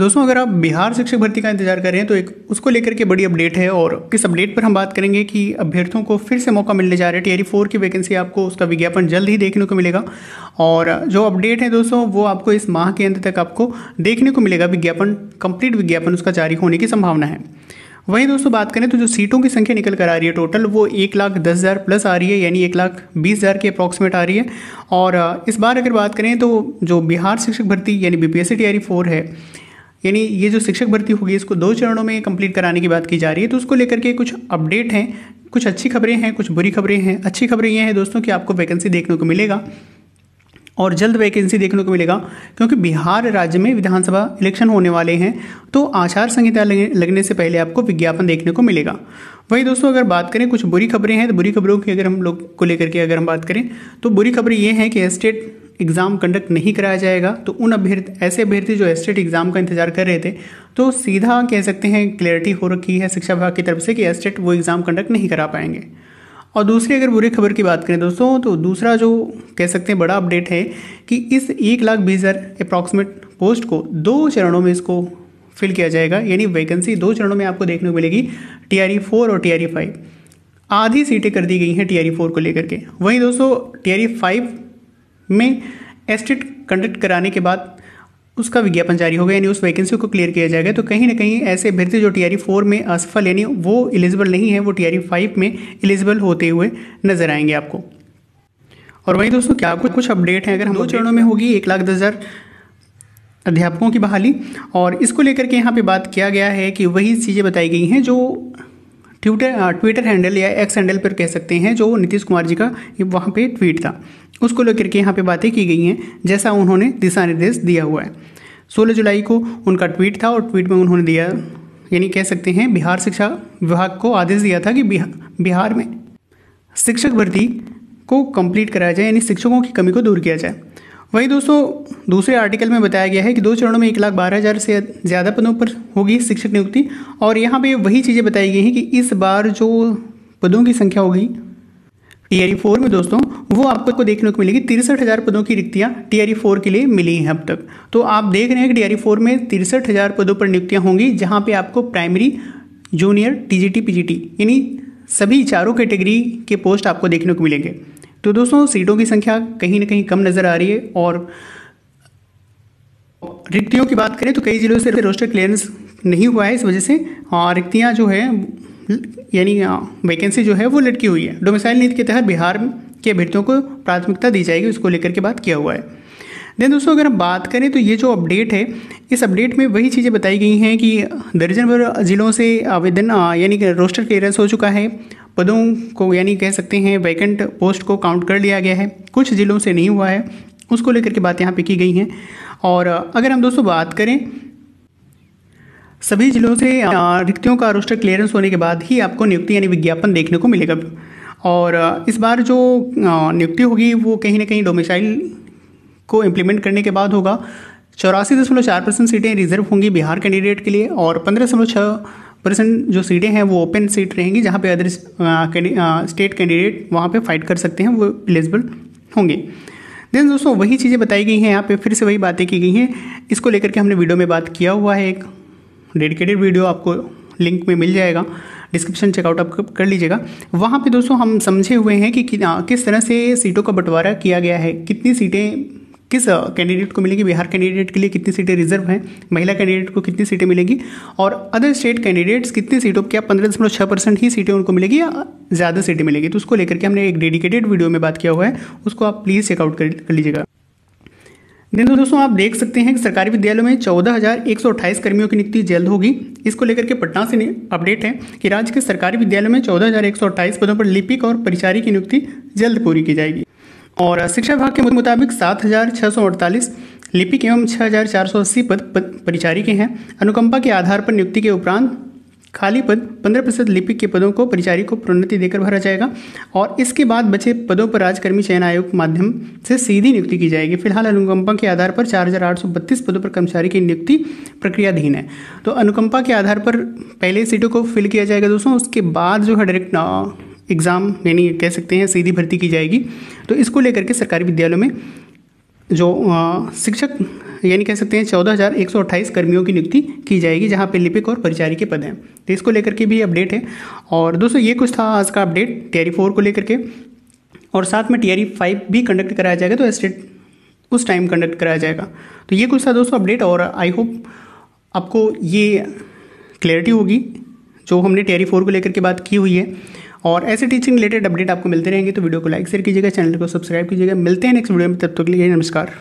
दोस्तों अगर आप बिहार शिक्षक भर्ती का इंतजार कर रहे हैं तो एक उसको लेकर के बड़ी अपडेट है और इस अपडेट पर हम बात करेंगे कि अभ्यर्थियों को फिर से मौका मिलने जा रहा है। टियर 4 की वैकेंसी आपको उसका विज्ञापन जल्द ही देखने को मिलेगा और जो अपडेट है दोस्तों वो आपको इस माह के अंत तक आपको देखने को मिलेगा। विज्ञापन कंप्लीट विज्ञापन उसका जारी होने की संभावना है। वहीं दोस्तों बात करें तो जो सीटों की संख्या निकल कर आ रही है टोटल वो 1,10,000 प्लस आ रही है, यानी 1,20,000 के अप्रॉक्सीमेट आ रही है। और इस बार अगर बात करें तो जो बिहार शिक्षक भर्ती यानी बीपीएससी टियर 4 है, यानी ये जो शिक्षक भर्ती होगी इसको 2 चरणों में कंप्लीट कराने की बात की जा रही है। तो उसको लेकर के कुछ अपडेट हैं, कुछ अच्छी खबरें हैं, कुछ बुरी खबरें हैं। अच्छी खबरें ये हैं दोस्तों कि आपको वैकेंसी देखने को मिलेगा और जल्द वैकेंसी देखने को मिलेगा, क्योंकि बिहार राज्य में विधानसभा इलेक्शन होने वाले हैं तो आचार संहिता लगने से पहले आपको विज्ञापन देखने को मिलेगा। वही दोस्तों अगर बात करें कुछ बुरी खबरें हैं तो बुरी खबरों की अगर हम लोग को लेकर के अगर हम बात करें तो बुरी खबर ये है कि एस्टेट एग्ज़ाम कंडक्ट नहीं कराया जाएगा। तो उन ऐसे अभ्यर्थी जो एस्टेट एग्ज़ाम का इंतजार कर रहे थे तो सीधा कह सकते हैं क्लैरिटी हो रखी है शिक्षा विभाग की तरफ से कि एस्टेट वो एग्ज़ाम कंडक्ट नहीं करा पाएंगे। और दूसरी अगर बुरी खबर की बात करें दोस्तों तो दूसरा जो कह सकते हैं बड़ा अपडेट है कि इस 1,20,000 अप्रॉक्सीमेट पोस्ट को 2 चरणों में इसको फिल किया जाएगा, यानी वैकेंसी 2 चरणों में आपको देखने को मिलेगी। टियर 4 और टियर 5 आधी सीटें कर दी गई हैं टियर 4 को लेकर के। वहीं दोस्तों टियर 5 में एस्टेट कंडक्ट कराने के बाद उसका विज्ञापन जारी होगा, यानी उस वैकेंसी को क्लियर किया जाएगा। तो कहीं ना कहीं ऐसे अभ्यर्थी जो टियर 4 में असफल यानी वो एलिजिबल नहीं है वो टियर 5 में एलिजिबल होते हुए नजर आएंगे आपको। और वहीं दोस्तों क्या कुछ अपडेट है, अगर हम 2 चरणों में होगी 1,10,000 अध्यापकों की बहाली, और इसको लेकर के यहाँ पे बात किया गया है कि वही चीज़ें बताई गई हैं जो ट्विटर हैंडल या एक्स हैंडल पर कह सकते हैं जो नीतीश कुमार जी का वहाँ पे ट्वीट था, उसको लेकर के यहाँ पे बातें की गई हैं जैसा उन्होंने दिशा निर्देश दिया हुआ है। 16 जुलाई को उनका ट्वीट था और ट्वीट में उन्होंने दिया, यानी कह सकते हैं बिहार शिक्षा विभाग को आदेश दिया था कि बिहार में शिक्षक भर्ती को कंप्लीट कराया जाए, यानी शिक्षकों की कमी को दूर किया जाए। वही दोस्तों दूसरे आर्टिकल में बताया गया है कि 2 चरणों में 1,12,000 से ज़्यादा पदों पर होगी शिक्षक नियुक्ति। और यहाँ पे वही चीज़ें बताई गई हैं कि इस बार जो पदों की संख्या होगी टियर 4 में दोस्तों वो आपको देखने को मिलेगी। 63,000 पदों की रिक्तियाँ टियर 4 के लिए मिली हैं अब तक। तो आप देख रहे हैं कि टियर 4 में 63,000 पदों पर नियुक्तियाँ होंगी, जहाँ पे आपको प्राइमरी, जूनियर, टीजीटी, पीजीटी यानी सभी चारों कैटेगरी के पोस्ट आपको देखने को मिलेंगे। तो दोस्तों सीटों की संख्या कहीं ना कहीं कम नज़र आ रही है। और रिक्तियों की बात करें तो कई जिलों से रोस्टर क्लियरेंस नहीं हुआ है, इस वजह से रिक्तियाँ जो है यानी वैकेंसी जो है वो लटकी हुई है। डोमिसाइल नीति के तहत बिहार के अभ्यर्थियों को प्राथमिकता दी जाएगी, उसको लेकर के बात किया हुआ है। देन दोस्तों अगर हम बात करें तो ये जो अपडेट है इस अपडेट में वही चीज़ें बताई गई हैं कि दर्जन भर जिलों से आवेदन यानी कि रोस्टर क्लियरेंस हो चुका है। पदों को यानी कह सकते हैं वैकेंट पोस्ट को काउंट कर लिया गया है, कुछ जिलों से नहीं हुआ है, उसको लेकर के बात यहाँ पे की गई हैं। और अगर हम दोस्तों बात करें सभी जिलों से रिक्तियों का रोस्टर क्लियरेंस होने के बाद ही आपको नियुक्ति यानी विज्ञापन देखने को मिलेगा। और इस बार जो नियुक्ति होगी वो कहीं ना कहीं डोमिसाइल को इम्प्लीमेंट करने के बाद होगा। 84.4% सीटें रिजर्व होंगी बिहार कैंडिडेट के लिए और 15.6% जो सीटें हैं वो ओपन सीट रहेंगी, जहाँ पे अदर स्टेट कैंडिडेट वहाँ पे फाइट कर सकते हैं, वो एलिजिबल होंगे। देन दोस्तों वही चीज़ें बताई गई हैं, यहाँ पे फिर से वही बातें की गई हैं। इसको लेकर के हमने वीडियो में बात किया हुआ है, एक डेडिकेटेड वीडियो आपको लिंक में मिल जाएगा, डिस्क्रिप्शन चेकआउट आप कर लीजिएगा। वहाँ पे दोस्तों हम समझे हुए हैं कि किस तरह से सीटों का बंटवारा किया गया है, कितनी सीटें किस कैंडिडेट को मिलेगी, बिहार कैंडिडेट के लिए कितनी सीटें रिजर्व हैं, महिला कैंडिडेट को कितनी सीटें मिलेगी और अदर स्टेट कैंडिडेट्स कितनी सीटों क्या 15.6% ही सीटें उनको मिलेगी या ज़्यादा सीटें मिलेगी। तो उसको लेकर के हमने एक डेडिकेटेड वीडियो में बात किया हुआ है, उसको आप प्लीज़ चेकआउट कर लीजिएगा। दोस्तों आप देख सकते हैं कि सरकारी विद्यालयों में 14,128 कर्मियों की नियुक्ति जल्द होगी। इसको लेकर के पटना से अपडेट है कि राज्य के सरकारी विद्यालयों में 14,128 पदों पर लिपिक और परिचारी की नियुक्ति जल्द पूरी की जाएगी। और शिक्षा विभाग के मुताबिक 7,648 लिपिक एवं 6,480 पद परिचारी के हैं। अनुकंपा के आधार पर नियुक्ति के उपरांत खाली पद 15% लिपिक के पदों को परिचारी को प्रोन्नति देकर भरा जाएगा और इसके बाद बचे पदों पर राज्यकर्मी चयन आयोग के माध्यम से सीधी नियुक्ति की जाएगी। फिलहाल अनुकंपा के आधार पर 4,832 पदों पर कर्मचारी की नियुक्ति प्रक्रियाधीन है। तो अनुकंपा के आधार पर पहले सीटों को फिल किया जाएगा दोस्तों, उसके बाद जो है डायरेक्ट एग्ज़ाम यानी कह सकते हैं सीधी भर्ती की जाएगी। तो इसको लेकर के सरकारी विद्यालयों में जो शिक्षक यानी कह सकते हैं 14,128 कर्मियों की नियुक्ति की जाएगी, जहां पे लिपिक और परिचारी के पद हैं। तो इसको लेकर के भी अपडेट है। और दोस्तों ये कुछ था आज का अपडेट टीआरई 4 को लेकर के, और साथ में टीआरई 5 भी कंडक्ट कराया जाएगा, तो स्टेट उस टाइम कंडक्ट कराया जाएगा। तो ये कुछ था दोस्तों अपडेट, और आई होप आपको ये क्लैरिटी होगी जो हमने टीआरई 4 को लेकर के बात की हुई है। और ऐसे टीचिंग रिलेटेड अपडेट आपको मिलते रहेंगे, तो वीडियो को लाइक शेयर कीजिएगा, चैनल को सब्सक्राइब कीजिएगा। मिलते हैं नेक्स्ट वीडियो में, तब तक के लिए नमस्कार।